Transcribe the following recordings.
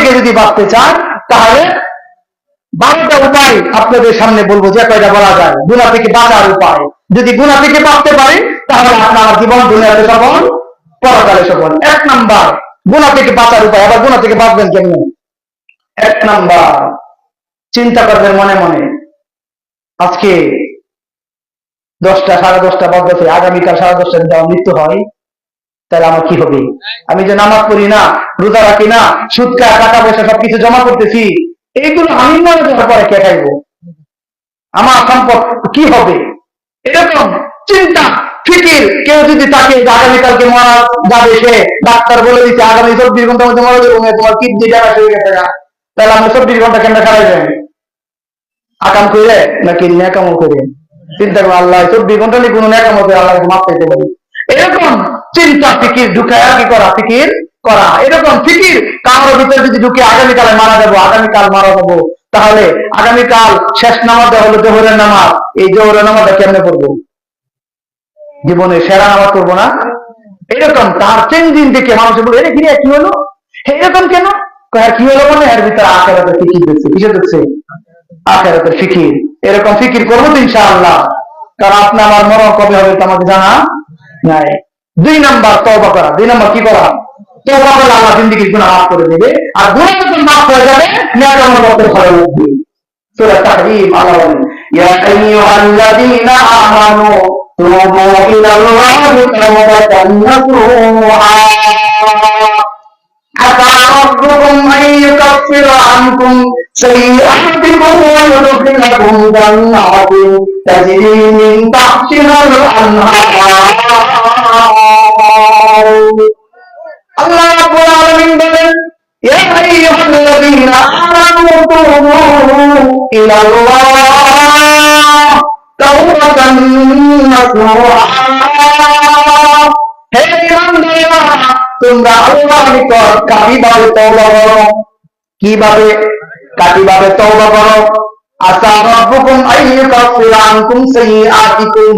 থেকে যদি বাঁচতে চান তাহলে 12টা উপায় আপনাদের সামনে বলবো, যে কয়টা বলা যায় গুনাহ থেকে বাঁচার উপায়। যদি গুনাহ থেকে বাঁচতে পারি তাহলে আপনার জীবন দুনিয়াতে সফল, পরকালে সফল। 1 নাম্বার গুনাহ থেকে বাঁচার উপায়। আবার গুনাহ থেকে বাঁচবেন কেমনে? 1 নাম্বার, চিন্তা করবেন মনে মনে, আজকে 10টা 10:30 বাজছে, আগামীকাল 10:30 যদি আমার মৃত্যু হয় তাহলে আমার কি হবে? আমি যে নামাজ পড়ি না, রোজা রাখি না, সুদ খাই, টাকা পয়সা সবকিছু জমা করতেছি, এইগুলো আমি মনে করার পরে কে খাইবো? আমার সম্পদ কি হবে? এরকম চিন্তা ফিকির। কেউ যদি তাকে আগামীকালকে মারা যাবে, সে ডাক্তার বলে দিচ্ছে আগামী 24 ঘন্টার মধ্যে মারা যাবে, তোমার কিডনি ড্যামেজ হয়ে গেছে, তাহলে আমরা 24 ঘন্টা কেন খারাইবেন? আকাম করে নাকি ন্যাকামো করে? চিন্তা করবো আল্লাহ 24 ঘন্টা নিয়ে কোনো ন্যাকামো করে আল্লাহকে মাফ চাইতে পারি। এরকম চিন্তা ফিকির ঢুকায় কি করা? ফিকির করা। এরকম ফিকির কামড়ের ভিতরে যদি ঢুকে আগামীকালে মারা যাবো, আগামীকাল মারা যাবো, তাহলে আগামীকাল শেষ নামাজ হলো জোহরের নামাজ, এই জোহরের নামাজটা কেমনে পড়বো? জীবনে সেরা নামাজ করবো না? এরকম তার চেঞ্জিং দেখে মানুষের বলে এটা কি হলো, এরকম কেন? কি হলো মানে এর ভিতরে আখেরাতের ফিকির দেখছে। কিসে দেখছে? আখেরাতের ফিকির। এরকম ফিকির করবো তো ইনশাআল্লাহ। কারণ আপনি আমার মরণ কবে হবে তা আমাকে জানা নাই। 2 নাম্বার তওবা করা। 2 নাম্বার কি করা? তওবা করলে আল্লাহ জিন্দেগির গুনাহ মাফ করে দেবে, আর গুনাহ যখন মাফ হয়ে যাবে নেক আমল করতে ভালো লাগবে। সূরা তাহরীম আল্লাহ বলেন, ইয়া আইয়ুহাল্লাযীনা আমানু তুবু ইলাল্লাহি তাওবাতান নাসুহা عسى ربكم أن يكفر عنكم سيئاتكم ويدخلكم جنات تجري من تحتها الأنهار। الله رب العالمين بلن يا أيها الذين آمنوا توبوا إلى الله توبة نصوحا। হে ইমানদারেরা, তোমরা আল্লাহর নিকট কাবিভাবে তওবা করো। কিভাবে? কাবিভাবে তওবা করো। আসা রাব্বুকুম আইয়ুকাফিরা আনকুম সাইয়্যাতিকুম।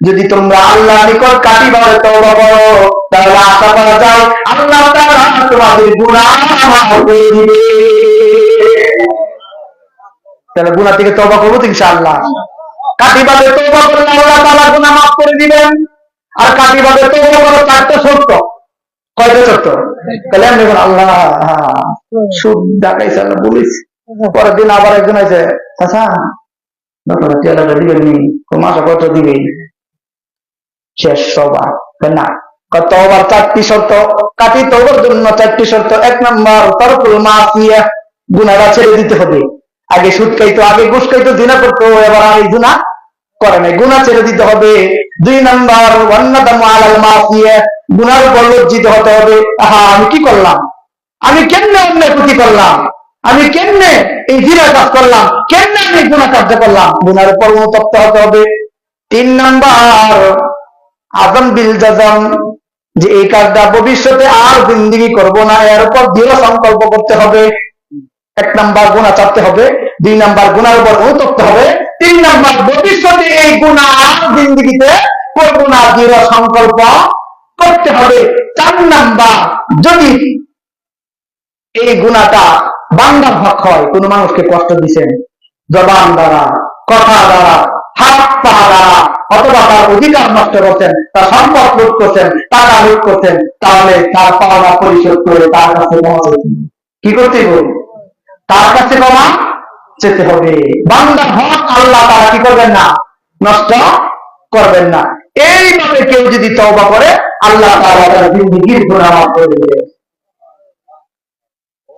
যদি তোমরা আল্লাহর নিকট কাবিভাবে তওবা করো তাহলে আশা করা যায় আল্লাহ তাআলা তোমাদের গুনাহ মাফ করে দিবে। তাহলে গুনাহ থেকে তওবা করব ইনশাআল্লাহ। কাবিভাবে তওবা করলে আল্লাহ তাআলা গুনাহ মাফ করে দিবেন। আর কাবিভাবে তওবা করো 4টা শর্ত। কয়টা শর্ত? কালাম দেখুন আল্লাহ সুদ ডাকাইছে আল্লাহ বলিস। পরের দিন আবার একজন আছে, চাচা আপনারা টেলাটা দিবেন নি, মাসে কত দিবে? শেষ তওবা। না, তওবার 4টি শর্ত। কাটি তওবার জন্য 4টি শর্ত। 1 নাম্বার তারকুল মাসিয়া, গুনাহটা ছেড়ে দিতে হবে। আগে সুদ খাইতো, আগে ঘুষ খাইতো, জিনা করতো, এবার আর এই গুনাহ করে নাই, গুনাহ ছেড়ে দিতে হবে। 2 নাম্বার ওয়ান্নাদামু আলাল মাসিয়া, গুনার উপর লজ্জিত হতে হবে। আমি কি করলাম? আমি কেমনে অন্যায় ক্ষতি করলাম? আমি কেমনে এই জিনা কাজ করলাম? কেমনে আমি গুনাহ কার্য করলাম? গুনার উপর অনুতপ্ত হতে হবে। 3 নাম্বার আযম বিল জাযম, যে এই কাজটা ভবিষ্যতে আর জিন্দেগি করব না, এর উপর দৃঢ় সংকল্প করতে হবে। 1 নাম্বার গুনাহ ছাড়তে হবে, 2 নাম্বার গুনার উপর অনুতপ্ত হবে, 3 নাম্বার ভবিষ্যতে এই গুনাহ আর জিন্দেগিতে করব না, দৃঢ় সংকল্প করতে হবে। 4 নাম্বার যদি এই গুনাহটা বান্দার হক হয়, কোন মানুষকে কষ্ট দিবেন জবান দ্বারা, কথা দ্বারা, হাত পা দ্বারা, অথবা তার অধিকার নষ্ট করছেন, তার সম্পদ লুট করছেন, টাকা লুট করছেন, তাহলে তার পাওনা পরিশোধ করে তার কাছে ক্ষমা চাইতে হবে। কি করতে হবে? তার কাছে ক্ষমা চেতে হবে। বান্দার হক আল্লাহ তারা কি করবেন না? নষ্ট করবেন না। এইভাবে কেউ যদি তওবা করে আল্লাহ তাআলা তার জিন্দেগির গুনাহ মাফ করে দেবেন।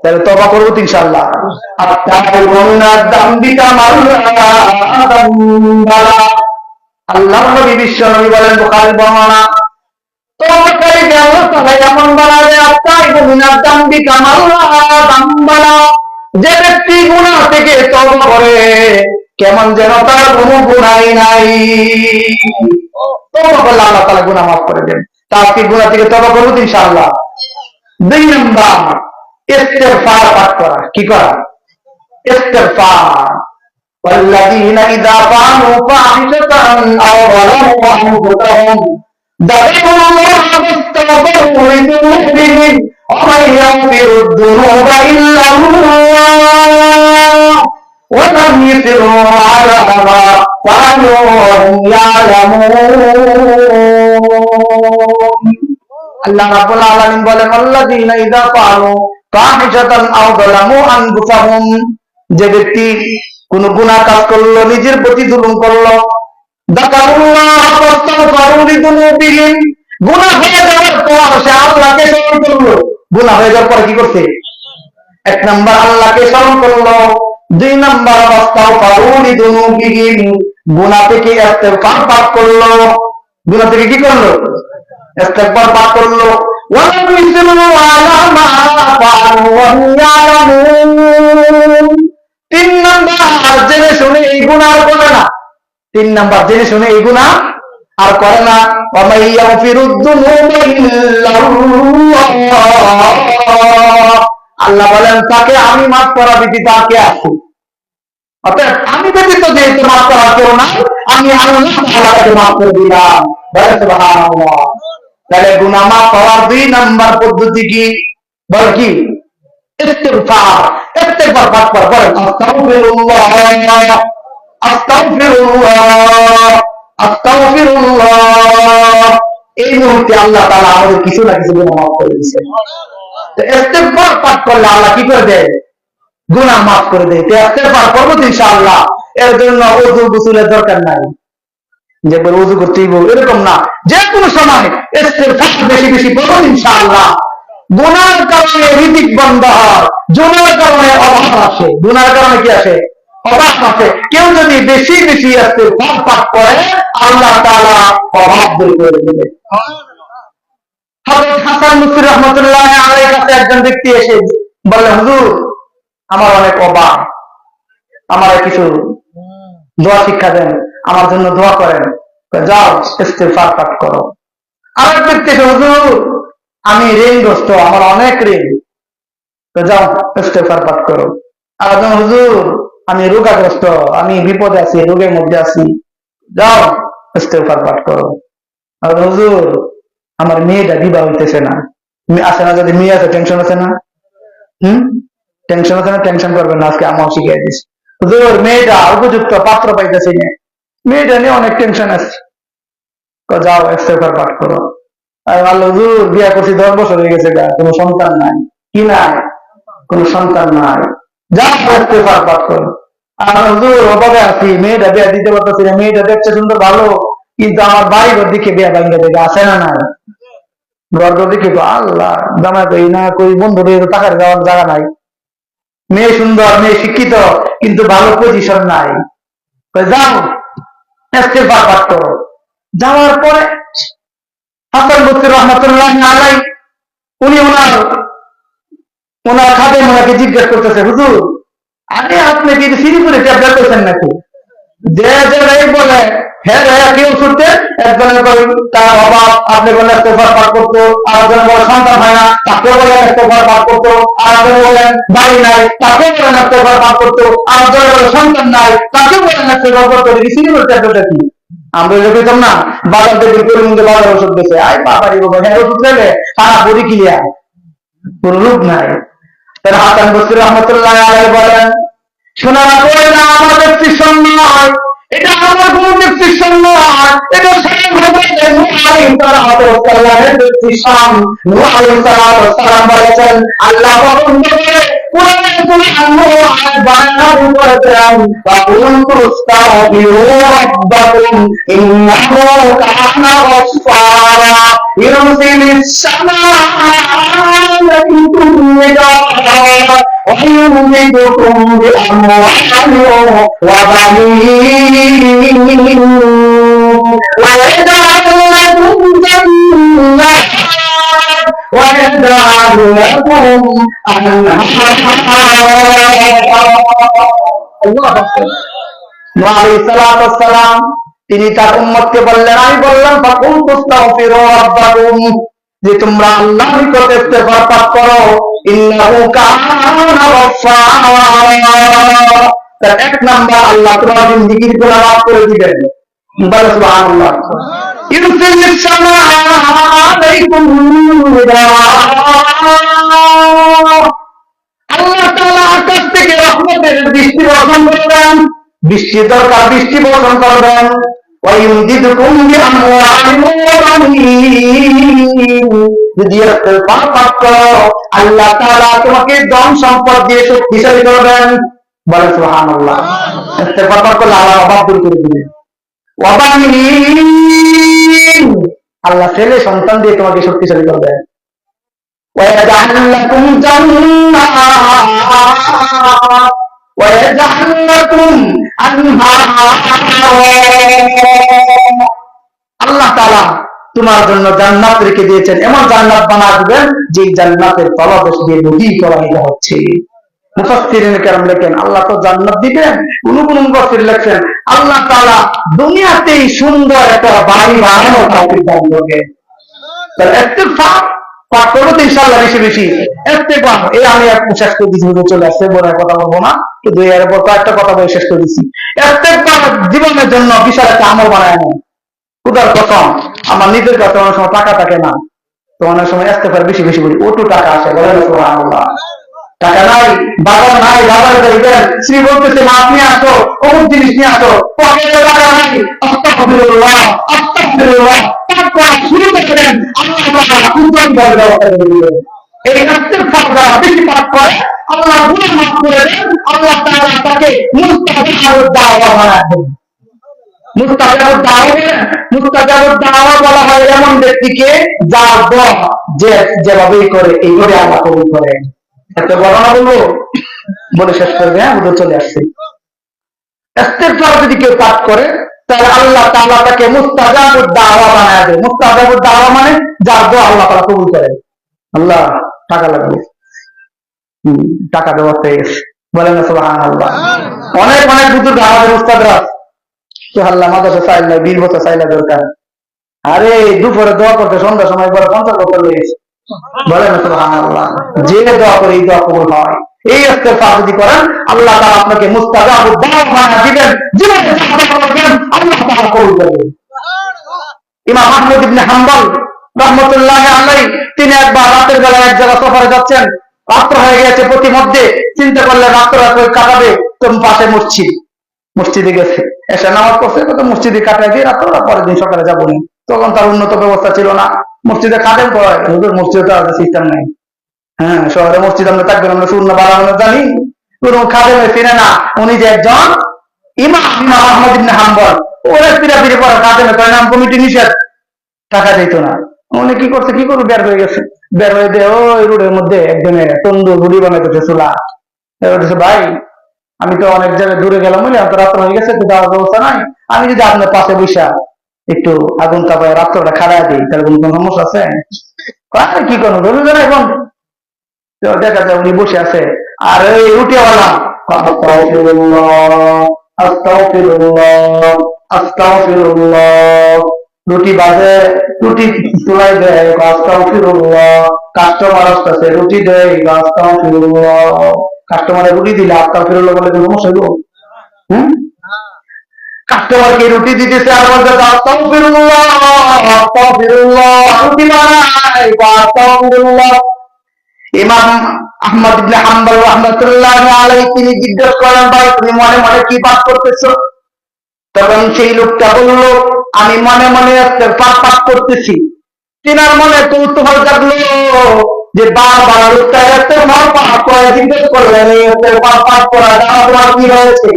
তাহলে তওবা করব ইনশাআল্লাহ। আল্লাহর নবী বিশ্ব নবী বলেন, বুখারীর বর্ণনা, তওবাকারীকে আল্লাহ তাআলা এমন বানাবে যে ব্যক্তি গুনাহ থেকে তওবা করে কেমন যেন তার কোনো গুনাহই নাই। তওবা করলে আল্লাহ তাআলা গুনাহ মাফ করে দেন। তার কি গুনাহ থেকে তওবা করব ইনশাআল্লাহ। 2 নাম্বার ইস্তিগফার পাঠ করা। কি করা? ইস্তিগফার। والذين إذا فعلوا فاحشة أو ظلموا أنفسهم ذكروا الله فاستغفروا لذنوبهم ومن يغفر الذنوب إلا الله ولم يصروا على ما فعلوا وهم يعلمون আল্লাহ রাব্বুল আলামিন বলেন আল্লাযীনা ইযা ফাআলু ফাহিশাতান আও যালামু আনফুসাহুম, যে ব্যক্তি কোন গুনাহ কাজ করলো, নিজের প্রতি জুলুম করলো, যাকারুল্লাহ ফাস্তাগফারু লিযুনুবিহিম, গুনাহ হয়ে যাওয়ার পর সে আল্লাহকে স্মরণ করলো। গুনাহ হয়ে যাওয়ার পর কি করছে? এক নাম্বার আল্লাহকে স্মরণ করলো, দুই নাম্বার ফাস্তাগফারু লিযুনুবিহিম, গুনাহ থেকে ইস্তেগফার পাঠ করলো। গুনাহ থেকে কি করলো? ইস্তেগফার পাঠ করলো। ওয়ালাম ইসরু আলা মা ফাআলু ওয়া হুম ইয়ালামুন, তিন নাম্বার জেনে শুনে এই গুনাহ করে না। তিন নাম্বার জেনে শুনে এই গুনাহ আর করে না। ওয়া মান ইয়াগফিরুদ যুনুবা ইল্লাল্লাহ, আল্লাহ বলেন তাকে আমি মাফ করা ব্যতীত আর কে আছে? অতএব আমি ব্যতীত যেহেতু মাফ করা কেউ নাই, আমি আল্লাহ তাআলাকে মাফ করে দিলাম। বলে সুবহানাল্লাহ। তাহলে গুনাহ মাফ হওয়ার দুই নাম্বার পদ্ধতি কি? বল কি? ইস্তিগফার। ইস্তিগফার পাঠ করেন আস্তাগফিরুল্লাহ আস্তাগফিরুল্লাহ আস্তাগফিরুল্লাহ। এই মুহূর্তে আল্লাহ তাআলা আমাদের কিছু না কিছু গুনাহ মাফ করে দিয়েছেন। তো ইস্তিগফার পাঠ করলে আল্লাহ কি করে দেয়? গুনাহ মাফ করে দেয়। তো ইস্তিগফার করব ইনশাআল্লাহ। এর জন্য ওযু গোসলের দরকার নাই, যে বলে ওযু করতেই এরকম না। যে কোনো সময় ইস্তিগফার বেশি বেশি করব ইনশাআল্লাহ। গুনাহের কারণে রিজিক বন্ধ হয়, গুনাহের কারণে অভাব আসে। গুনাহের কারণে কি আসে? অভাব আসে। কেউ যদি বেশি বেশি ইস্তিগফার পাঠ করে আল্লাহ তাআলা অভাব দূর করে দেবে। হযরত হাসান বসরি রাহমাতুল্লাহ আলাইহির কাছে একজন ব্যক্তি এসে বলল, হুজুর আমার অনেক অভাব, আমার কিছু দোয়া শিক্ষা দেন, আমার জন্য দোয়া করেন। যাও ইস্তিগফার পাঠ করো। আরেক ব্যক্তি এসে, হুজুর আমি ঋণগ্রস্ত, আমার অনেক ঋণ, তো যাও ইস্তিগফার পাঠ করো। আর হুজুর আমি রোগাগ্রস্ত, আমি বিপদে আছি, রোগের মধ্যে আছি, যাও ইস্তিগফার পাঠ করো। আর হুজুর আমার মেয়েটা বিবাহ হইতেছে না, আসে না, যদি মেয়ে আছে টেনশন আছে না? টেনশন আছে না? টেনশন করবেন না, আজকে আমার শিখিয়ে দিস। হুজুর মেয়েটা উপযুক্ত পাত্র পাইতেছি না, মেয়েটা নিয়ে অনেক টেনশন আছে, যাও ইস্তিগফার পাঠ করো। আর আল্লাহ হুজুর বিয়া করছি 10 বছর হয়ে গেছে, কোনো সন্তান নাই। কি নাই? কোনো সন্তান নাই। যাও ইস্তিগফার পাঠ করো। আর হুজুর অভাবে আছি, মেয়েটা বিয়া দিতে পারতেছি না, মেয়েটা দেখছে সুন্দর ভালো, কিন্তু আমার বাড়ি ঘর দিকে বিয়া ভাঙ্গা দেবে, আসে না নাই? ঘর ঘর দিকে তো আল্লাহ জানা কই না, কই বন্ধু টাকার যাওয়ার জায়গা নাই। মেয়ে সুন্দর, মেয়ে শিক্ষিত, কিন্তু ভালো পজিশন নাই। যাও ইস্তিগফার পাঠ করো। যাওয়ার পরে হাসান বসরি রাহমাতুল্লাহ আলাইহি উনি ওনার খাদেম ওনাকে জিজ্ঞেস করতেছে, হুজুর আরে আপনি কি সিরিপুরে ট্যাবলেট করেছেন নাকি? যে বলে হ্যাঁ রে কি ওষুধ দেন? একজনের তার অভাব, আপনি বলেন ইস্তিগফার পাঠ করতো। আরেকজন বলে সন্তান হয় না, তাকেও বলেন ইস্তিগফার পাঠ করতো। আরেকজন বলেন বাড়ি নাই, তাকেও বলেন ইস্তিগফার পাঠ করতো। আরেকজন বলে সন্তান নাই, তাকেও বলেন ইস্তিগফার করতো। সিরিপুরে ট্যাবলেটটা কি? আমরা দেখতাম না বাজার থেকে করিমগঞ্জে বাজার ওষুধ বেছে, আয় বাবারি বাবা, হ্যাঁ ওষুধ নেবে সারা বডি ক্লিয়ার, কোন রূপ নাই। তাহলে হাসান বসরি রাহমাতুল্লাহ আলাইহি বলেন, শোনা না আমার প্রেসক্রিপশন নয়, এটা আমার কোন প্রেসক্রিপশন নয়, এটা স্বয়ং হযরত নূহ আলাইহিস সালামের প্রেসক্রিপশন। নূহ আলাইহিস সালাম বলেছেন, আল্লাহ বন্ধুকে কোরআনে তুমি আল্লাহ বানানো করেছেন, ফাকুনতু আস্তাগফিরু রাব্বাকুম ইন্নাহু কানা গফফারা ইরসিলিস সামাআ ويمددكم بأموال وبنين ويجعل لكم جنات ويجعل لكم أنهارا। তিনি তার উম্মতকে বললেন, আমি বললাম ফাকুনতু আস্তাগফিরু রাব্বাকুম, যে তোমরা আল্লাহর নিকট ইস্তিগফার পাঠ করো, ইন্নাহু কানা গফফারা। তার এক নাম্বার আল্লাহ তোমার জিন্দেগীর গুনাহ মাফ করে দিবেন। বলো সুবহানাল্লাহ। يرسل السماء عليكم مدرارا আল্লাহ তাআলা আকাশ থেকে রহমতের বৃষ্টি বর্ষণ করবেন, বৃষ্টি দরকার বৃষ্টি বর্ষণ করবেন। ويمددكم بأموال وبنين যদি ইস্তেগফার পাঠ করো আল্লাহ তাআলা তোমাকে ধন সম্পদ দিয়ে শক্তিশালী করবেন। বলে সুবহানাল্লাহ। ইস্তেগফার পাঠ করলে আল্লাহ অভাব দূর করে দিবেন। ওয়াবানিন আল্লাহ ছেলে সন্তান দিয়ে তোমাকে শক্তিশালী করবেন। ويجعل لكم جنات ويجعل لكم أنهارا আল্লাহ তাআলা তোমার জন্য জান্নাত রেখে দিয়েছেন, এমন জান্নাত বানিয়ে দিবেন যে জান্নাতের তলদেশ দিয়ে নদী প্রবাহিত হচ্ছে। মুফাসসিরিন কেরাম লেখেন আল্লাহ তো জান্নাত দিবেন, কোন মুফাসসির লেখেন আল্লাহ তাআলা দুনিয়াতেই সুন্দর একটা বাড়ি বানানোর তৌফিক দান করবেন। তাহলে ইস্তেগফার পাঠ করবো তো ইনশাআল্লাহ বেশি বেশি। ইস্তেগফার এই আমি শেষ করে দিচ্ছি, চলে আসছে বড় কথা বলবো না, শুধু এর উপর কয়েকটা কথা বলে শেষ করে দিচ্ছি। ইস্তেগফার জীবনের জন্য বিশাল একটা আমল বানায় নেন। খুদার কসম আমার নিজের কাছে অনেক সময় টাকা থাকে না, তো অনেক সময় ইস্তেগফার বেশি বেশি বলি, ওটু টাকা আসে। বলেন সুবহানাল্লাহ। টাকা নাই, বাজার নাই, বাজারে যাইবেন, শ্রী বলতেছে মাছ নিয়ে আসো, অমুক জিনিস নিয়ে আসো, পকেটে টাকা নাই, আস্তাগফিরুল্লাহ আস্তাগফিরুল্লাহ পাঠ করা শুরু করেন, আল্লাহ তাআলা উত্তম ভাবে ব্যবস্থা করে দিবেন। এই ইস্তেগফার যারা বেশি পাঠ করে আল্লাহ গুনাহ মাফ করে দেন, আল্লাহ তাআলা তাকে মুস্তাজাবুদ দাওয়া বানায় দেন। মুস্তাজাবুদ দাওয়া বলা হয় এমন ব্যক্তিকে যার দোয়া যে যেভাবেই করে এইভাবে আল্লাহ কবুল করেন। একটা ঘটনা বলবো, বলে শেষ করবে। হ্যাঁ, হুজুর চলে আসছে। ইস্তেগফার যদি কেউ পাঠ করে তাহলে আল্লাহ তাআলা তাকে মুস্তাজাবুদ দাওয়া বানায় দেয়। মুস্তাজাবুদ দাওয়া মানে যার দোয়া আল্লাহ তাআলা কবুল করেন। আল্লাহ টাকা লাগবে, টাকা ব্যবস্থা হয়ে গেছে। বলেন না সুবহানাল্লাহ। অনেক অনেক বুজুর্গ আমাদের উস্তাদরা তো আল্লাহ মাদ্রাসা চাইলে 20 বছর চাইলে দরকার, আরে দুপুরে দোয়া করতে সন্ধ্যার সময় পরে 50 বছর লেগেছে। বলেন না সুবহানাল্লাহ। যে দোয়া করে এই দোয়া কবুল হয়। এই ইস্তেগফার যদি করেন আল্লাহ তাআলা আপনাকে মুস্তাজাবুদ দাওয়া বানিয়ে দিবেন, জীবনে যা করবেন আল্লাহ তাআলা কবুল করবেন। ইমাম আহমদ ইবনে হাম্বল রাহমাতুল্লাহি আলাইহি তিনি একবার রাতের বেলা এক জায়গা সফরে যাচ্ছেন, রাত্র হয়ে গেছে, প্রতিমধ্যে চিন্তা করলে রাত্র কাটাবে, তো পাশে মসজিদে গেছে, এসে নামাজ পড়ছে, তো মসজিদে কাটাই দিয়ে রাত্র, পরের দিন সকালে যাবো না। তখন তার উন্নত ব্যবস্থা ছিল না, মসজিদে খাদেম পড়ায়, মসজিদে তো সিস্টেম নাই। হ্যাঁ, শহরে মসজিদ আমরা থাকবেন, আমরা শূন্য বাড়ানো জানি, কোন খাদেমে চিনে না, উনি যে একজন ইমাম আহমদ ইবনে হাম্বল, ওরা পিড়াপিড়ি পড়া খাদেমে করে নাম কমিটি নিষেধ, টাকা দিত না। উনি কি করছে, কি করবে, বের হয়ে গেছে, বের হয়ে দিয়ে ওই রোডের মধ্যে একজনে তন্দুর রুটি বানাইতেছে চুলা। ভাই আমি তো অনেক জায়গায় দূরে গেলাম, বুঝলি তো রাত্র হয়ে গেছে, তো যাওয়ার ব্যবস্থা নাই, আমি যদি আপনার পাশে বৈশা একটু আগুন তাপায় রাত্রটা খাড়াই দিই তাহলে কোনো সমস্যা আছে? কি করবো ধরুন জানা এখন দেখা যায় উনি বসে আছে, আর ওই রুটিওয়ালা রুটি বাজে, রুটি চুলাই দেয়, কাস্টমার আসতেছে, রুটি দেয়, কাস্টমারের রুটি দিলে আস্তাগফিরুল্লাহ বলে কোনো সমস্যা হইব? কাস্টমারকে রুটি দিতেছে আর বলতে রুটি বানাই আস্তাগফিরুল্লাহ। ইমাম আহমদ ইবনে হাম্বল রাহমাতুল্লাহি আলাইহি তিনি জিজ্ঞেস করেন, ভাই তুমি মনে মনে কি পাঠ করতেছো? তখন সেই লোকটা বলল, আমি মনে মনে পাঠ করতেছি। তিনার মনে কৌতূহল জাগলো যে বারবার লোকটা পাঠ করে জিজ্ঞেস করলেন, পাঠ করা তোমার কি হয়েছে?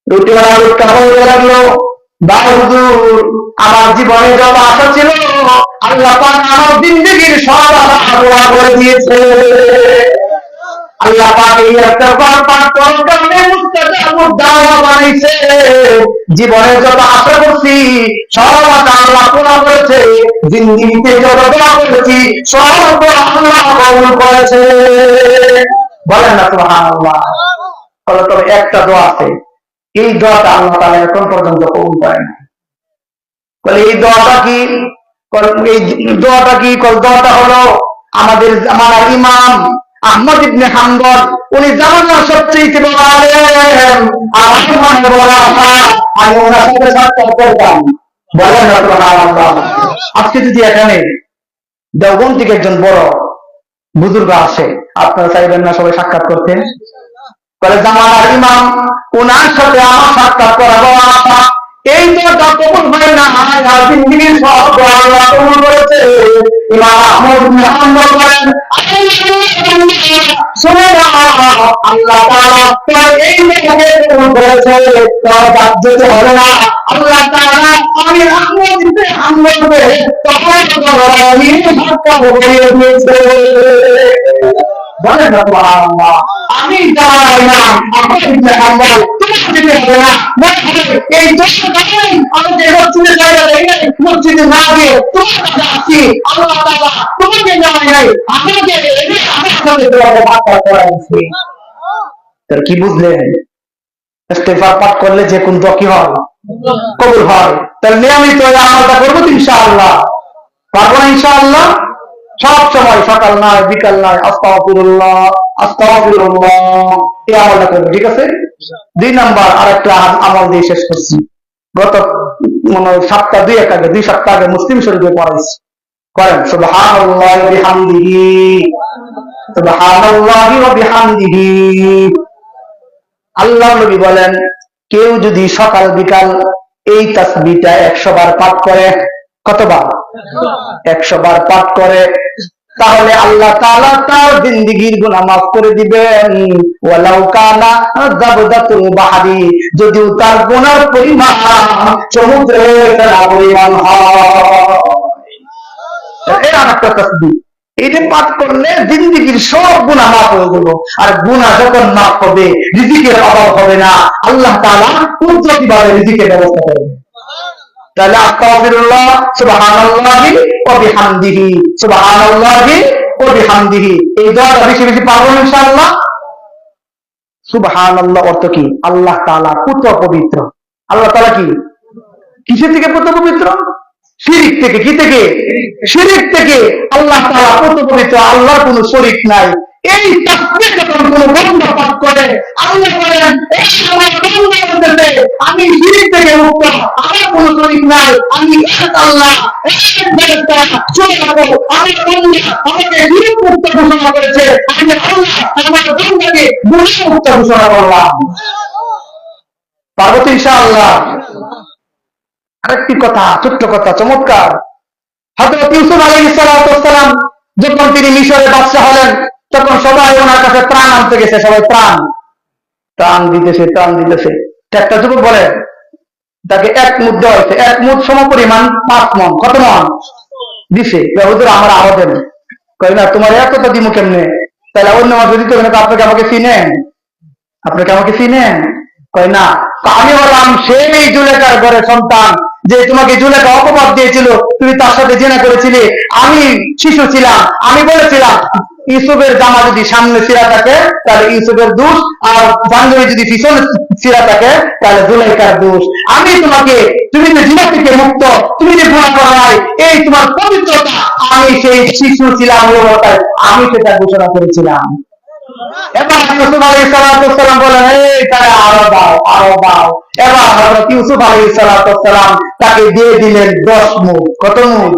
রুটিওয়ালা লোকটা বলতে লাগলো, ভাই হুজুর আমার জীবনে যত আশা ছিল আল্লাহ পাক আমার জিন্দেগির সব আশা পুরা করে দিয়েছে। আল্লাহ পাক এই ইস্তেগফার পাঠ করার কারণে মুস্তাজাবুদ দাওয়া বানাইছে। জীবনে যত আশা করছি সব আশা আল্লাহ পুরা করেছে, জিন্দেগিতে যত দোয়া করেছি সব আল্লাহ কবুল করেছে। বলেন না সুবহানাল্লাহ। তবে একটা দোয়া আছে, এই দোয়াটা আল্লাহ তাআলা এখন পর্যন্ত কবুল করেন না। বলে এই দোয়াটা কি? এই দোয়াটা কি? দোয়াটা হলো আমাদের জামানার ইমাম আহমদ ইবনে হাম্বল, উনি জামানার সবচেয়ে বড় আলেম, আমার মনে বড় আশা, আমি ওনার সাথে সাক্ষাৎ করতাম। বলেন না সুবহানাল্লাহ। আজকে যদি এখানে দেওবন্দ থেকে একজন বড় বুজুর্গ আসে, আপনারা চাইবেন না সবাই সাক্ষাৎ করতে? বলে জামানার ইমাম, ওনার সাথে আমার সাক্ষাৎ করাবো। এই তো কবুল হয় না, জিন্দিগির সব আল্লাহ কবুল করেছে। ইমাম আহমদ বিন হাম্বল বলেন, শুনে না, আল্লাহ তাআলা তার এই মেয়েকে কবুল করেছে, তার বাদ যেতে হবে না। আল্লাহ তাআলা আমি আহমদ বিন হাম্বলকে তখন আমি সাক্ষাৎ করিয়ে দিয়েছে। বলেন না সুবহানাল্লাহ। আমি জানাই না আহমদ বিন হাম্বল তোমাকে হবে না, এই দোষটাই আমাদের মসজিদে জায়গা দেয় নাই, মসজিদে না গিয়ে তোমার কাছে আসছি। আল্লাহ তাআলা তোমাকে জানাই নাই, আমাকে আমার সাথে তোমাকে বার্তা করাইছে। তার কি বুঝলেন? ইস্তেগফার পাঠ করলে যে কোন দোয়া কি হয়? কবুল হয়। তাহলে নিয়মিত এই আমলটা করবো তো ইনশাআল্লাহ? পারবো না ইনশাআল্লাহ? সব সময় সকাল নয় বিকাল নয় আস্তাগফিরুল্লাহ আস্তাগফিরুল্লাহ এই আমলটা করবো, ঠিক আছে? 2 নাম্বার আরেকটা আমল দিয়ে শেষ করছি। গত সপ্তাহ 2 সপ্তাহ আগে মুসলিম শরীফে পড়াইছি। করেন সুবহানাল্লাহি ওয়া বিহামদিহি সুবহানাল্লাহি ওয়া বিহামদিহি। আল্লাহ নবী বলেন, কেউ যদি সকাল বিকাল এই তাসবিহটা 100 বার পাঠ করে, কতবার? 100 বার পাঠ করে, তাহলে আল্লাহ তাআলা তার জিন্দেগীর গুনাহ মাফ করে দিবেন। ওয়ালাউ কানা যাবদাতুল বাহরি, যদিও তার গুনার পরিমাণ সমুদ্রের পরিমাণ হয়। এই আরেকটা তাসবিহ, এটা পাঠ করলে জিন্দেগীর সব গুনাহ মাফ হয়ে যাবে। আর গুনাহ যখন মাফ হবে, রিজিকের অভাব হবে না। আল্লাহ তাআলা কুদরতিভাবে রিজিকের ব্যবস্থা করবেন। তাহলে আস্তাগফিরুল্লাহ সুবহানাল্লাহি ওয়া বিহামদিহি সুবহানাল্লাহি ওয়া বিহামদিহি এই দোয়াটা বেশি বেশি পারবো ইনশাআল্লাহ। সুবহানাল্লাহ অর্থ কি? আল্লাহ তাআলা কত পবিত্র। আল্লাহ তাআলা কি কিসের থেকে কত পবিত্র? শিরিক থেকে। কি থেকে? শিরিক থেকে। আল্লাহ তাআলা কত পবিত্র, আল্লাহর কোনো শরীক নাই। এই তাসবিহ যখন কোন বান্দা পাঠ করে, আল্লাহ বলেন এই আমার বান্দা বলতেছে আমি শিরিক থেকে মুক্ত, আমার কোনো শরীক নাই, আমি এক আল্লাহ এক ফেরেশতা চলে যাব। আমার বান্দা আমাকে শিরিক মুক্ত ঘোষণা করেছে, আমি আল্লাহ আমার বান্দাকে গুনাহ মুক্ত ঘোষণা করলাম। পারবো তো ইনশাআল্লাহ? আরেকটি কথা, ছোট্ট কথা, চমৎকার। হযরত ইউসুফ আলাইহিস সালাম যখন তিনি মিশরে বাদশা হলেন, তখন সবাই ওনার কাছে ত্রাণ আনতে গেছে। সবাই ত্রাণ দিতেছে। একটা যুবক বলে তাকে 1 মুদ দেওয়া হয়েছে, 1 মুদ সমপরিমাণ 5 মণ। কত মণ দিছে? হুজুর আমার আরো দেন। কই না, তোমার এতটা দিমু কেমনে? তাহলে অন্য মাঝে দিতে হবে না। আপনাকে আমাকে চিনেন? আপনাকে আমাকে চিনেন? কই না, আমি বললাম সেই জুলেখার ঘরের সন্তান যে তোমাকে জুলেখা অপবাদ দিয়েছিল, তুমি তার সাথে জিনা করেছিলে। আমি শিশু ছিলাম, আমি বলেছিলাম ইউসুফের জামা যদি সামনে ছিঁড়া থাকে তাহলে ইউসুফের দোষ, আর পাঞ্জাবি যদি পিছনে ছিঁড়া থাকে তাহলে জুলেখার দোষ। আমি তোমাকে, তুমি যে জিনা থেকে মুক্ত, তুমি যে গুনাহ করো নাই, এই তোমার পবিত্রতা, আমি সেই শিশু ছিলাম অবস্থায় আমি সেটা ঘোষণা করেছিলাম। এবার ইউসুফ আলাইহিস সালাম বলেন, এই তারা আরো দাও। এবার হযরত ইউসুফ আলাইহিস সালাম তাকে দিয়ে দিলেন 10 মুদ। কত মুদ?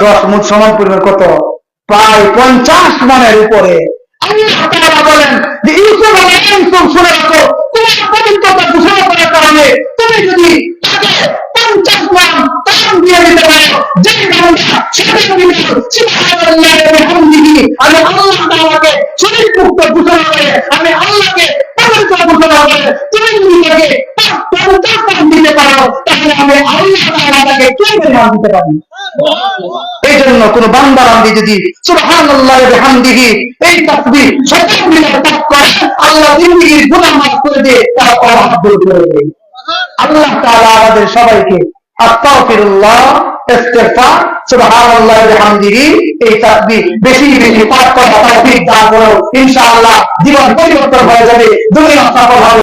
10 মুদ সমান পরিমাণ কত? প্রায় 50 মণের উপরে। আল্লাহ তাআলা বলেন যে ইউসুফ শুনে রাখো, তোমার পবিত্রতা ঘোষণা করার কারণে তুমি যদি তাকে 50 মণ ত্রাণ দিয়ে দিতে পারো, যে বান্দা সেটা তুমি সুবহানাল্লাহি ওয়া বিহামদিহি, আমি আল্লাহ তাআলাকে শরীক মুক্ত ঘোষণা করে, আমি আল্লাহকে পবিত্র ঘোষণা করে তুমি যদি তাকে 50 ত্রাণ দিতে পারো, তাহলে আমি আল্লাহ তাআলাকে কি পরিমাণ দিতে পারি? এই জন্য কোন বান্দা বান্দি যদি সুবহানাল্লাহি ওয়া বিহামদিহি এই তাসবিহ সকল মিলে পাঠ করে, আল্লাহ জিন্দেগীর গুনাহ মাফ করে দিয়ে তার অভাব দূর করে দেয়। আল্লাহ তাআলা আমাদের সবাইকে আস্তাগফিরুল্লাহ, ইস্তিগফার, সুবহানাল্লাহি ওয়া বিহামদিহি এই তাসবিহ বেশি বেশি পাঠ করার তৌফিক দান করো। ইনশাআল্লাহ জীবন পরিবর্তন হয়ে যাবে, দুনিয়া সফল হবে।